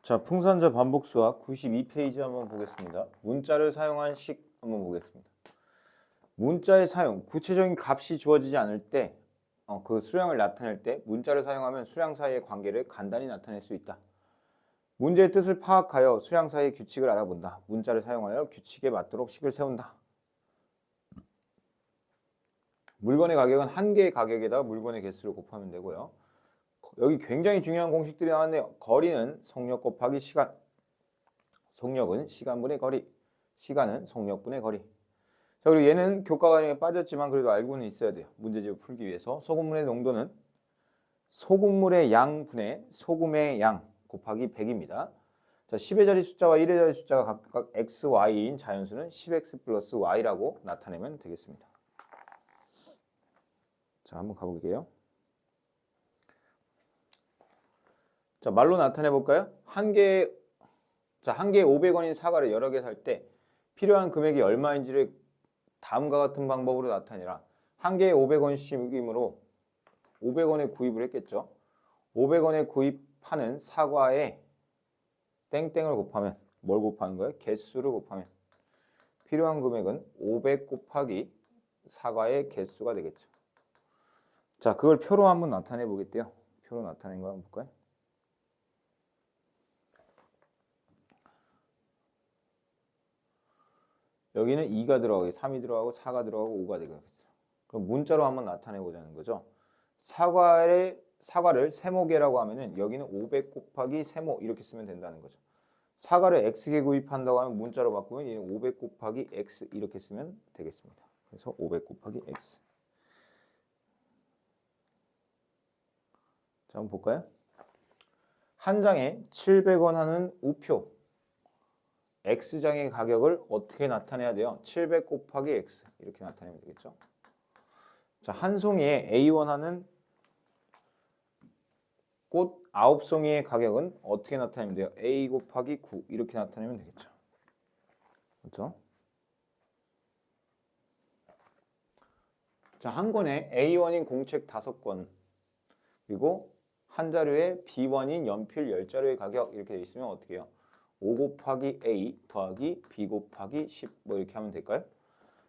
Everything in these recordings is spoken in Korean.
자, 풍선절 반복 수학 92페이지 한번 보겠습니다. 문자를 사용한 식 한번 보겠습니다. 문자의 사용, 구체적인 값이 주어지지 않을 때, 그 수량을 나타낼 때 문자를 사용하면 수량 사이의 관계를 간단히 나타낼 수 있다. 문제의 뜻을 파악하여 수량 사이의 규칙을 알아본다. 문자를 사용하여 규칙에 맞도록 식을 세운다. 물건의 가격은 한 개의 가격에다가 물건의 개수를 곱하면 되고요. 여기 굉장히 중요한 공식들이 나왔네요. 거리는 속력 곱하기 시간. 속력은 시간분의 거리. 시간은 속력분의 거리. 자, 그리고 얘는 교과 과정에 빠졌지만 그래도 알고는 있어야 돼요. 문제집을 풀기 위해서. 소금물의 농도는 소금물의 양분의 소금의 양 곱하기 100입니다. 자, 10의 자리 숫자와 1의 자리 숫자가 각각 x, y인 자연수는 10x 플러스 y라고 나타내면 되겠습니다. 자, 한번 가볼게요. 자, 말로 나타내 볼까요? 한 개에 500원인 사과를 여러 개 살 때 필요한 금액이 얼마인지를 다음과 같은 방법으로 나타내라. 한 개에 500원씩이므로 500원에 구입을 했겠죠. 500원에 구입하는 사과에 땡땡을 곱하면 뭘 곱하는 거예요? 개수를 곱하면 필요한 금액은 500 곱하기 사과의 개수가 되겠죠. 자, 그걸 표로 한번 나타내 보겠대요. 표로 나타낸 거 한번 볼까요? 여기는 2가 들어가고 3이 들어가고 4가 들어가고 5가 되겠죠. 그럼 문자로 한번 나타내 보자는 거죠. 사과를 세모개라고 하면은 여기는 500 곱하기 세모 이렇게 쓰면 된다는 거죠. 사과를 x개 구입한다고 하면 문자로 바꾸면 얘는 500 곱하기 x 이렇게 쓰면 되겠습니다. 그래서 500 곱하기 x. 자, 한번 볼까요? 한 장에 700원 하는 우표 X장의 가격을 어떻게 나타내야 돼요? 700 곱하기 X 이렇게 나타내면 되겠죠. 자, 한 송이에 A1 하는 꽃 9송이의 가격은 어떻게 나타내면 돼요? A 곱하기 9 이렇게 나타내면 되겠죠. 그렇죠? 자, 한 권에 A1인 공책 5권 그리고 한 자료에 B1인 연필 10자료의 가격 이렇게 돼 있으면 어떻게 해요? 5 곱하기 A 더하기 B 곱하기 10 뭐 이렇게 하면 될까요?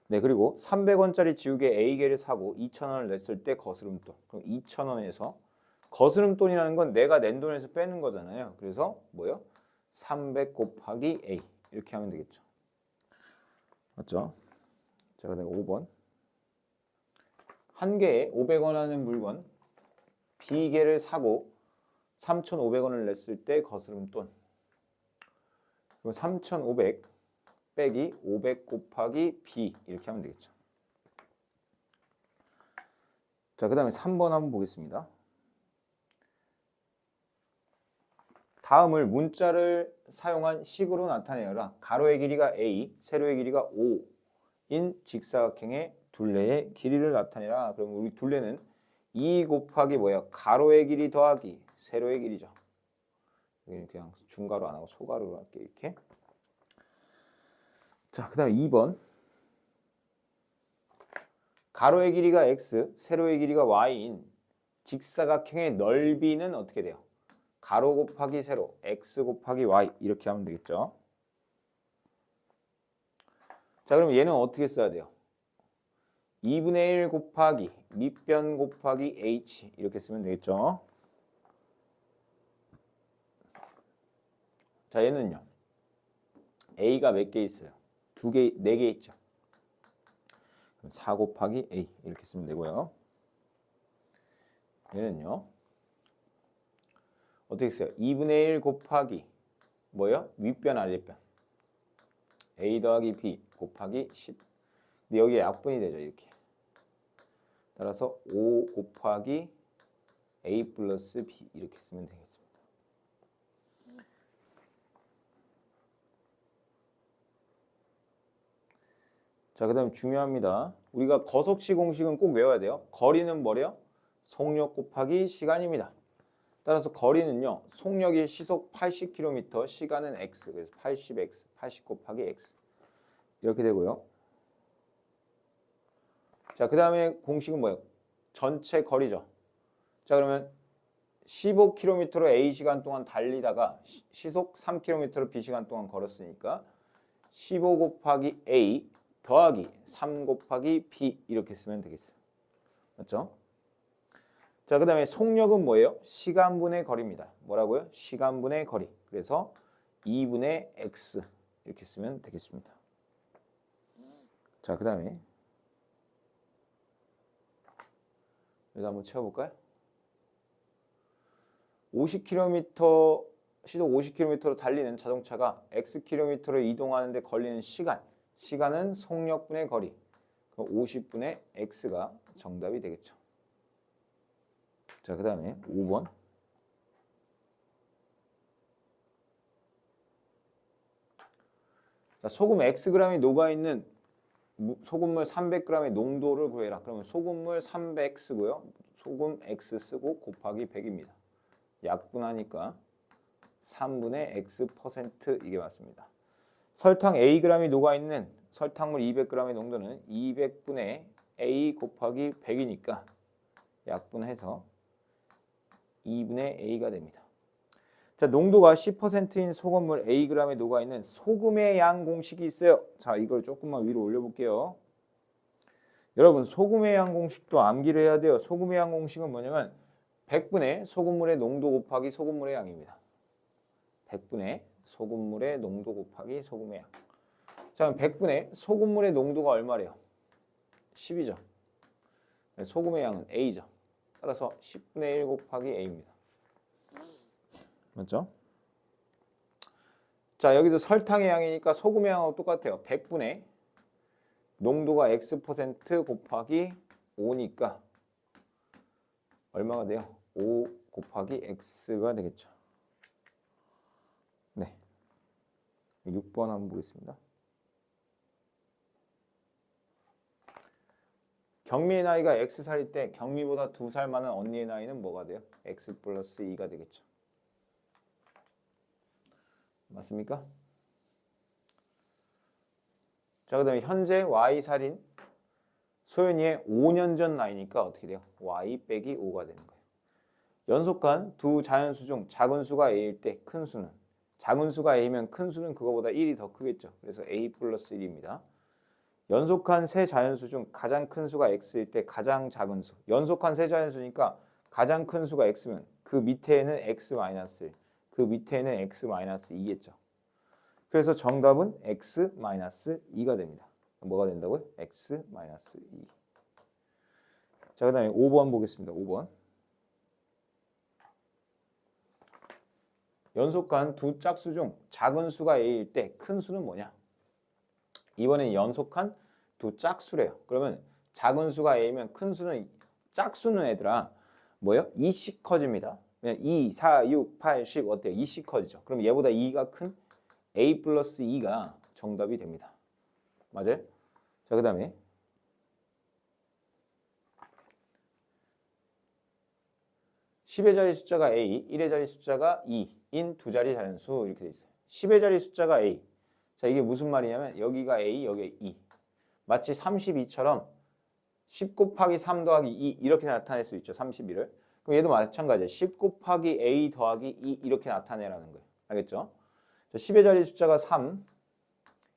네, 그리고 300원짜리 지우개 A개를 사고 2,000원을 냈을 때 거스름돈. 그럼 2,000원에서 거스름돈이라는 건 내가 낸 돈에서 빼는 거잖아요. 그래서 뭐요? 300 곱하기 A 이렇게 하면 되겠죠. 맞죠? 자, 그다음에 5번. 한 개에 500원 하는 물건 B개를 사고 3,500원을 냈을 때 거스름돈. 그럼 3,500 빼기 500 곱하기 B 이렇게 하면 되겠죠. 자, 그 다음에 3번 한번 보겠습니다. 다음을 문자를 사용한 식으로 나타내어라. 가로의 길이가 A, 세로의 길이가 5인 직사각형의 둘레의 길이를 나타내라. 그럼 우리 둘레는 2 곱하기 뭐예요? 가로의 길이 더하기 세로의 길이죠. 여기는 그냥 중가로 안 하고 소가로로 할게요. 이렇게. 자, 그 다음에 2번. 가로의 길이가 x, 세로의 길이가 y인 직사각형의 넓이는 어떻게 돼요? 가로 곱하기 세로, x 곱하기 y 이렇게 하면 되겠죠. 자, 그럼 얘는 어떻게 써야 돼요? 2분의 1 곱하기 밑변 곱하기 h 이렇게 쓰면 되겠죠. 자, 얘는요. a가 몇 개 있어요? 2개, 4개 있죠. 4 곱하기 a 이렇게 쓰면 되고요. 얘는요. 어떻게 써요? 2분의 1 곱하기 뭐예요? 윗변 아랫변 a 더하기 b 곱하기 10. 근데 여기에 약분이 되죠. 이렇게. 따라서 5 곱하기 a 플러스 b 이렇게 쓰면 되겠습니다. 자, 그 다음에 중요합니다. 우리가 거속시 공식은 꼭 외워야 돼요. 거리는 뭐래요? 속력 곱하기 시간입니다. 따라서 거리는요. 속력이 시속 80km, 시간은 x. 그래서 80x, 80 곱하기 x. 이렇게 되고요. 자, 그 다음에 공식은 뭐예요? 전체 거리죠. 자, 그러면 15km로 A 시간 동안 달리다가 시속 3km로 B 시간 동안 걸었으니까 15 곱하기 A 더하기 3 곱하기 B 이렇게 쓰면 되겠어. 맞죠? 자, 그 다음에 속력은 뭐예요? 시간분의 거리입니다. 뭐라고요? 시간분의 거리. 그래서 2분의 X 이렇게 쓰면 되겠습니다. 자, 그 다음에 여기다 한번 채워볼까요? 50km, 시속 50km로 달리는 자동차가 Xkm로 이동하는데 걸리는 시간은 속력분의 거리. 50분의 X가 정답이 되겠죠. 자, 그 다음에 5번. 자, 소금 Xg이 녹아있는 소금물 300g의 농도를 구해라. 그러면 소금물 300 쓰고요. 소금 X 쓰고 곱하기 100입니다. 약분하니까 3분의 X% 이게 맞습니다. 설탕 Ag이 녹아있는 설탕물 200g의 농도는 200분의 A 곱하기 100이니까 약분해서 2분의 A가 됩니다. 자, 농도가 10%인 소금물 Ag에 녹아있는 소금의 양 공식이 있어요. 자, 이걸 조금만 위로 올려볼게요. 여러분, 소금의 양 공식도 암기를 해야 돼요. 소금의 양 공식은 뭐냐면 100분의 소금물의 농도 곱하기 소금물의 양입니다. 100분의 소금물의 농도 곱하기 소금의 양. 자, 그럼 100분의 소금물의 농도가 얼마래요? 10이죠. 소금의 양은 A죠. 따라서 10분의 1 곱하기 A입니다. 맞죠? 자, 여기서 설탕의 양이니까 소금의 양하고 똑같아요. 100분의 농도가 X% 곱하기 5니까 얼마가 돼요? 5 곱하기 X가 되겠죠. 네. 6번 한번 보겠습니다. 경미의 나이가 X살일 때 경미보다 2살 많은 언니의 나이는 뭐가 돼요? X 플러스 2가 되겠죠. 맞습니까? 자, 그 다음에 현재 Y살인 소연이의 5년 전 나이니까 어떻게 돼요? Y 빼기 5가 되는 거예요. 연속한 두 자연수 중 작은 수가 A일 때 큰 수는 작은 수가 A면 큰 수는 그거보다 1이 더 크겠죠. 그래서 A 플러스 1입니다. 연속한 세 자연수 중 가장 큰 수가 X일 때 가장 작은 수. 연속한 세 자연수니까 가장 큰 수가 X면 그 밑에는 X 마이너스 1, 그 밑에는 X 마이너스 2겠죠. 그래서 정답은 X 마이너스 2가 됩니다. 뭐가 된다고요? X 마이너스 2. 자, 그 다음에 5번 보겠습니다. 5번. 연속한 두 짝수 중 작은 수가 A일 때 큰 수는 뭐냐? 이번엔 연속한 두 짝수래요. 그러면 작은 수가 A면 큰 수는 짝수는 애들아 뭐예요? 2씩 커집니다. 그냥 2, 4, 6, 8, 10 어때요? 2씩 커지죠. 그럼 얘보다 2가 큰 A 플러스 2가 정답이 됩니다. 맞아요? 자, 그 다음에 10의 자리 숫자가 A, 1의 자리 숫자가 2인 두 자리 자연수 이렇게 돼 있어요. 10의 자리 숫자가 A. 자, 이게 무슨 말이냐면 여기가 A, 여기가 2. 마치 32처럼 10 곱하기 3 더하기 2 이렇게 나타낼 수 있죠. 32를. 그럼 얘도 마찬가지예요. 10 곱하기 A 더하기 2 이렇게 나타내라는 거예요. 알겠죠? 자, 10의 자리 숫자가 3,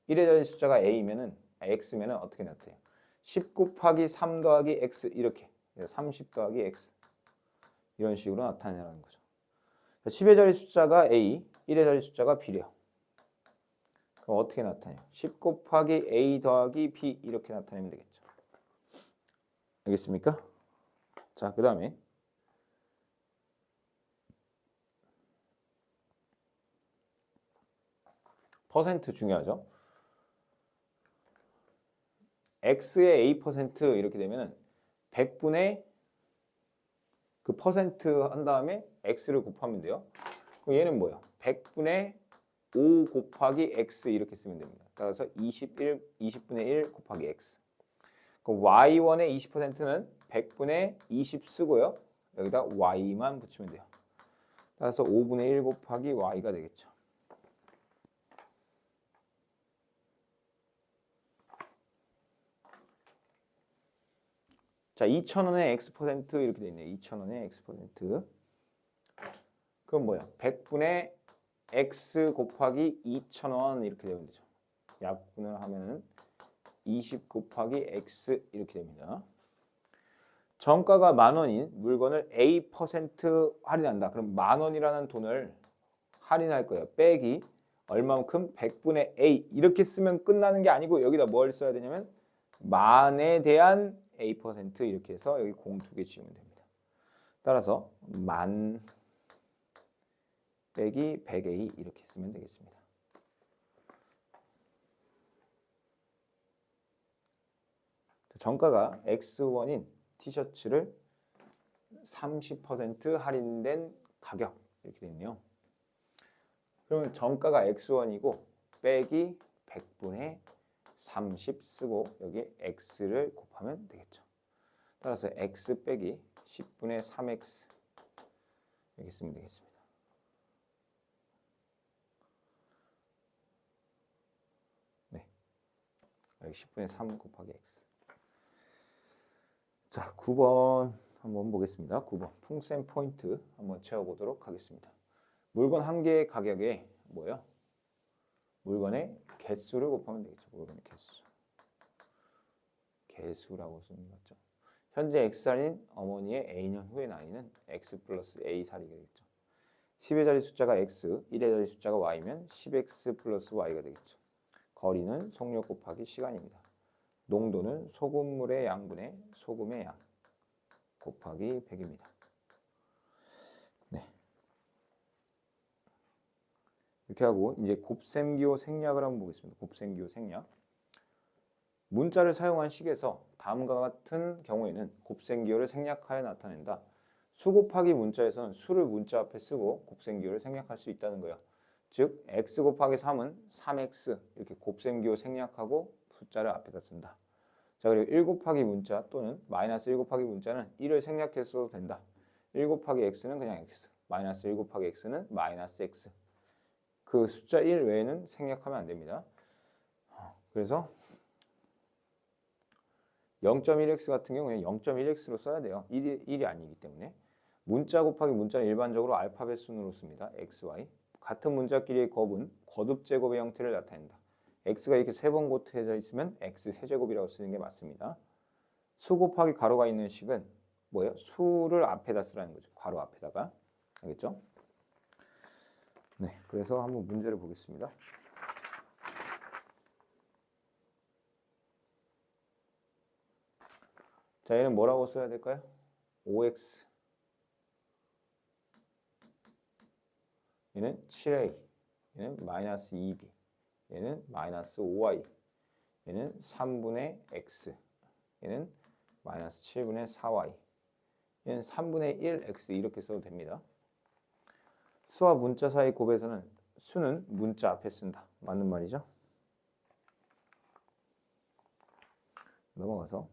1의 자리 숫자가 A면은 X면은 어떻게 나타내요? 10 곱하기 3 더하기 X 이렇게 30 더하기 X 이런 식으로 나타내라는 거죠. 10의 자리 숫자가 A, 1의 자리 숫자가 B래요. 그럼 어떻게 나타내요? 10 곱하기 A 더하기 B 이렇게 나타내면 되겠죠. 알겠습니까? 자, 그 다음에 퍼센트 중요하죠. X의 A% 이렇게 되면은 100분의 그 퍼센트 한 다음에 X를 곱하면 돼요. 그럼 얘는 뭐예요? 100분의 5 곱하기 X 이렇게 쓰면 됩니다. 따라서 20분의 1 곱하기 X. 그럼 Y1의 20%는 100분의 20 쓰고요. 여기다 Y만 붙이면 돼요. 따라서 5분의 1 곱하기 Y가 되겠죠. 자, 2,000원의 X% 이렇게 돼 있네요. 2,000원의 X%. 그럼 뭐야? 100분의 x 곱하기 2,000원 이렇게 되면 되죠. 약분을 하면은 20 곱하기 x 이렇게 됩니다. 정가가 10,000원인 물건을 A% 할인한다. 그럼 10,000원이라는 돈을 할인할 거예요. 빼기 얼마만큼? 100분의 A 이렇게 쓰면 끝나는 게 아니고 여기다 뭘 써야 되냐면 만에 대한 A% 이렇게 해서 여기 공 2개 지우면 됩니다. 따라서 만 빼기 100A 이렇게 쓰면 되겠습니다. 정가가 X1인 티셔츠를 30% 할인된 가격 이렇게 되어 있네요. 그러면 정가가 X1이고 빼기 100분의 30 쓰고 여기 X를 곱하면 되겠죠. 따라서 X 빼기 10분의 3X 이렇게 쓰면 되겠습니다. 네, 여기 10분의 3 곱하기 X. 자, 9번 한번 보겠습니다. 9번 풍셈 포인트 한번 채워보도록 하겠습니다. 물건 한 개의 가격에 뭐예요? 물건의 개수를 곱하면 되겠죠. 물건의 개수. 개수라고 쓰는 거 맞죠? 현재 X살인 어머니의 A년 후의 나이는 X 플러스 A살이 되겠죠. 10의 자리 숫자가 X, 1의 자리 숫자가 Y면 10X 플러스 Y가 되겠죠. 거리는 속력 곱하기 시간입니다. 농도는 소금물의 양분의 소금의 양 곱하기 100입니다. 네. 이렇게 하고 이제 곱셈기호 생략을 한번 보겠습니다. 곱셈기호 생략. 문자를 사용한 식에서 다음과 같은 경우에는 곱셈기호를 생략하여 나타낸다. 수 곱하기 문자에서는 수를 문자 앞에 쓰고 곱셈기호를 생략할 수 있다는 거예요. 즉 x 곱하기 3은 3x 이렇게 곱셈기호 생략하고 숫자를 앞에다 쓴다. 자, 그리고 1 곱하기 문자 또는 마이너스 1 곱하기 문자는 1을 생략해서 된다. 1 곱하기 x는 그냥 x, 마이너스 1 곱하기 x는 마이너스 x. 그 숫자 1 외에는 생략하면 안 됩니다. 그래서 0.1x 같은 경우는 0.1x로 써야 돼요. 1이 아니기 때문에. 문자 곱하기 문자는 일반적으로 알파벳 순으로 씁니다. x, y. 같은 문자끼리의 곱은 거듭 제곱의 형태를 나타낸다. x가 이렇게 3번 곱해져 있으면 x 세제곱이라고 쓰는 게 맞습니다. 수 곱하기 가로가 있는 식은 뭐예요? 수를 앞에다 쓰라는 거죠. 괄호 앞에다가. 알겠죠? 네, 그래서 한번 문제를 보겠습니다. 자, 얘는 뭐라고 써야 될까요? 5x. 얘는 7a. 얘는 마이너스 2b. 얘는 마이너스 5y. 얘는 3분의 x. 얘는 마이너스 7분의 4y. 얘는 3분의 1x 이렇게 써도 됩니다. 수와 문자 사이 곱에서는 수는 문자 앞에 쓴다. 맞는 말이죠? 넘어가서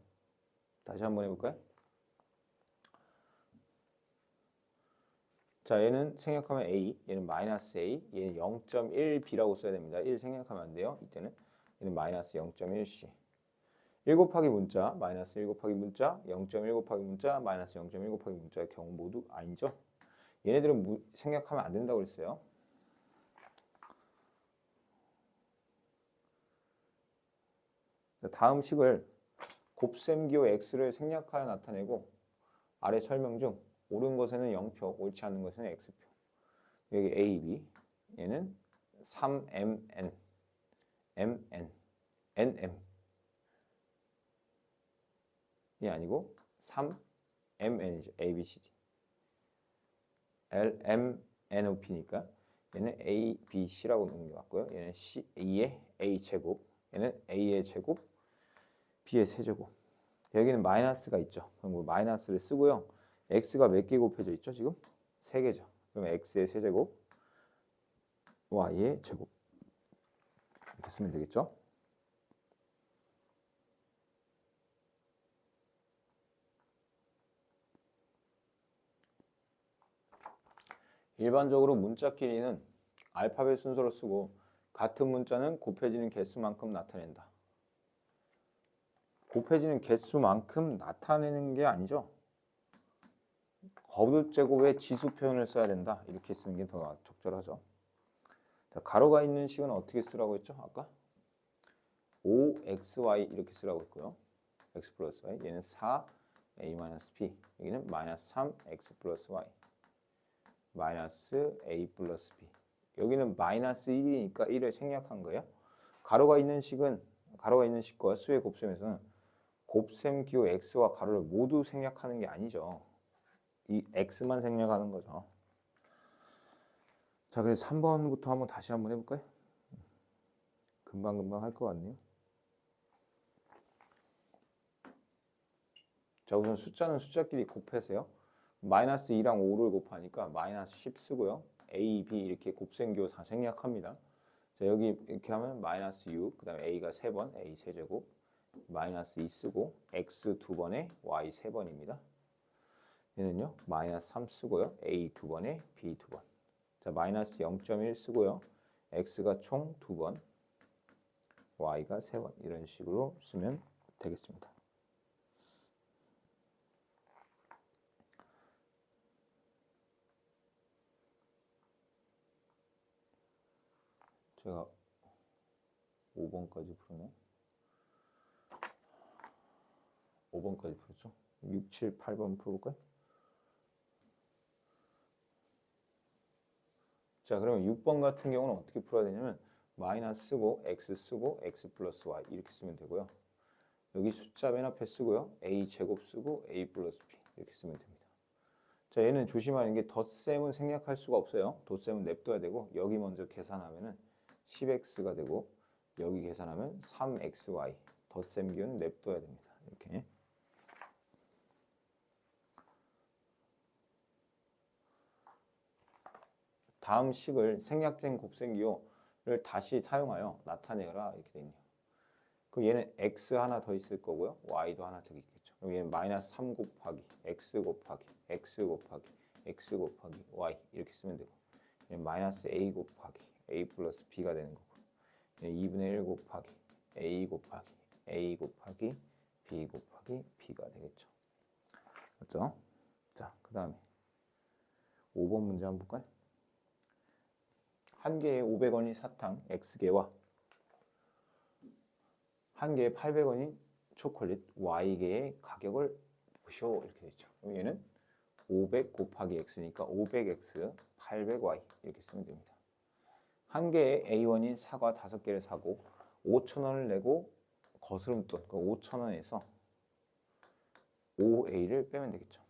다시 한번 해볼까요? 자, 얘는 생략하면 a, 얘는 마이너스 a, 얘는 0.1b라고 써야 됩니다. 1 생략하면 안 돼요. 이때는 얘는 마이너스 0.1c. 1 곱하기 문자, 마이너스 1 곱하기 문자, 0.1 곱하기 문자, 마이너스 0.1 곱하기 문자의 경우 모두 아니죠. 얘네들은 생략하면 안 된다고 그랬어요. 다음 식을 곱셈기호 x를 생략하여 나타내고 아래 설명 중 옳은 것에는 0표, 옳지 않은 것에는 x표. 여기 a, b, 얘는 3mn, mn, nm 이 아니고 3mn이죠. a, b, c, d. l, m, n, o, p니까 얘는 a, b, c라고 놓는 게 맞고요. 얘는 c, 2의 a 제곱, 얘는 a의 제곱, b의 세제곱. 여기는 마이너스가 있죠. 그럼 마이너스를 쓰고요. x가 몇 개 곱해져 있죠? 지금 3개죠. 그럼 x의 세제곱, y의 제곱 이렇게 쓰면 되겠죠? 일반적으로 문자끼리는 알파벳 순서로 쓰고 같은 문자는 곱해지는 개수만큼 나타낸다. 곱해지는 개수만큼 나타내는 게 아니죠. 거듭 제곱에 지수 표현을 써야 된다. 이렇게 쓰는 게 더 적절하죠. 자, 가로가 있는 식은 어떻게 쓰라고 했죠? 아까 5xy 이렇게 쓰라고 했고요. x 플러스 y. 얘는 4a 마이너스 b. 여기는 마이너스 3x 플러스 y. 마이너스 a 플러스 b. 여기는 마이너스 1이니까 1을 생략한 거예요. 가로가 있는 식과 수의 곱셈에서는 곱셈 기호 x와 가로를 모두 생략하는 게 아니죠. 이 x만 생략하는 거죠. 자, 그래서 3번부터 한번 다시 한번 해볼까요? 금방 할 것 같네요. 자, 우선 숫자는 숫자끼리 곱해서요. 마이너스 2랑 5를 곱하니까 마이너스 10 쓰고요. a, b 이렇게 곱셈기호 다 생략합니다. 자, 여기 이렇게 하면 마이너스 6, 그 다음에 a가 3번, a 세제곱, 마이너스 2 쓰고 x 2번에 y 3번입니다. 얘는요, 마이너스 3 쓰고요. a 2번에 b 2번. 자, 마이너스 0.1 쓰고요. x가 총 2번, y가 3번. 이런 식으로 쓰면 되겠습니다. 제가 5번까지 풀었네. 5번까지 풀었죠? 6, 7, 8번 풀어볼까요? 자, 그러면 6번 같은 경우는 어떻게 풀어야 되냐면 마이너스 쓰고 x 쓰고 x 플러스 y 이렇게 쓰면 되고요. 여기 숫자 맨 앞에 쓰고요. a 제곱 쓰고 a 플러스 b 이렇게 쓰면 됩니다. 자, 얘는 조심하는 게 덧셈은 생략할 수가 없어요. 덧셈은 냅둬야 되고 여기 먼저 계산하면은 10x가 되고 여기 계산하면 3xy 덧셈 기호는 냅둬야 됩니다. 이렇게. 다음 식을 생략된 곱셈 기호를 다시 사용하여 나타내라 이렇게 되네요. 그럼 얘는 x 하나 더 있을 거고요. y도 하나 더 있겠죠. 그럼 얘는 마이너스 3 곱하기 x 곱하기 x 곱하기 x 곱하기 y 이렇게 쓰면 되고 얘는 마이너스 a 곱하기 a 플러스 b가 되는 거고 얘는 2분의 1 곱하기 a 곱하기 a 곱하기 b 곱하기 b가 되겠죠. 맞죠? 자, 그 다음에 5번 문제 한번 볼까요? 한 개에 500원이 사탕 X개와 한 개에 800원인 초콜릿 Y개의 가격을 보시오 이렇게 되죠. 그럼 얘는 500 곱하기 X니까 500X 800Y 이렇게 쓰면 됩니다. 한 개에 A1인 사과 5개를 사고 5,000원을 내고 거스름돈 5,000원에서 5A를 빼면 되겠죠.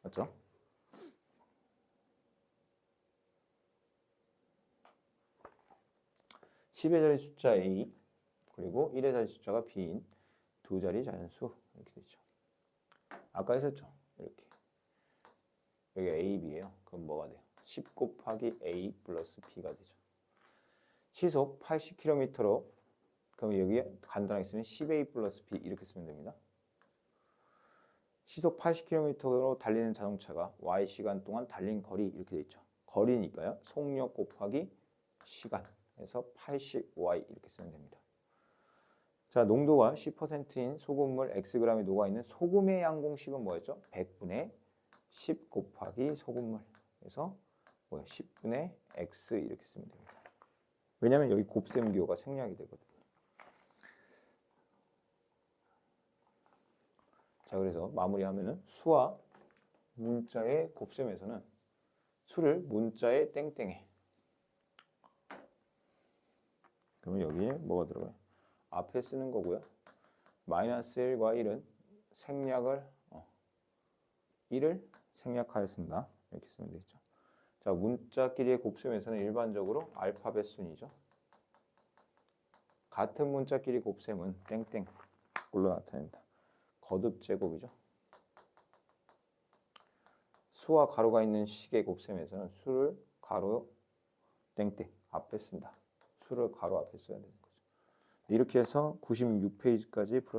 맞죠? 10의 자리 숫자 A 그리고 1의 자리 숫자가 B인 두 자리 자연수 이렇게 되죠. 아까 했었죠. 이렇게 여기가 A, B예요. 그럼 뭐가 돼요? 10 곱하기 A 플러스 B가 되죠. 시속 80km로 그럼 여기 간단하게 쓰면 10A 플러스 B 이렇게 쓰면 됩니다. 시속 80km로 달리는 자동차가 Y시간 동안 달린 거리 이렇게 돼 있죠. 거리니까요. 속력 곱하기 시간 그래서 80Y 이렇게 쓰면 됩니다. 자, 농도가 10%인 소금물 Xg이 녹아있는 소금의 양 공식은 뭐였죠? 100분의 10 곱하기 소금물. 그래서 10분의 X 이렇게 쓰면 됩니다. 왜냐하면 여기 곱셈 기호가 생략이 되거든요. 자, 그래서 마무리하면은 수와 문자의 곱셈에서는 수를 문자의 땡땡에 그러면 여기에 뭐가 들어가요? 앞에 쓰는 거고요. 마이너스 1과 1은 생략을 1을 생략하였습니다. 이렇게 쓰면 되겠죠. 자, 문자끼리의 곱셈에서는 일반적으로 알파벳 순이죠. 같은 문자끼리 곱셈은 땡땡으로 나타낸다. 거듭 제곱이죠. 수와 가로가 있는 식의 곱셈에서는 수를 가로 땡땡 앞에 쓴다. 수를 가로 앞에 써야 되는 거죠. 이렇게 해서 96페이지까지 풀었습니다.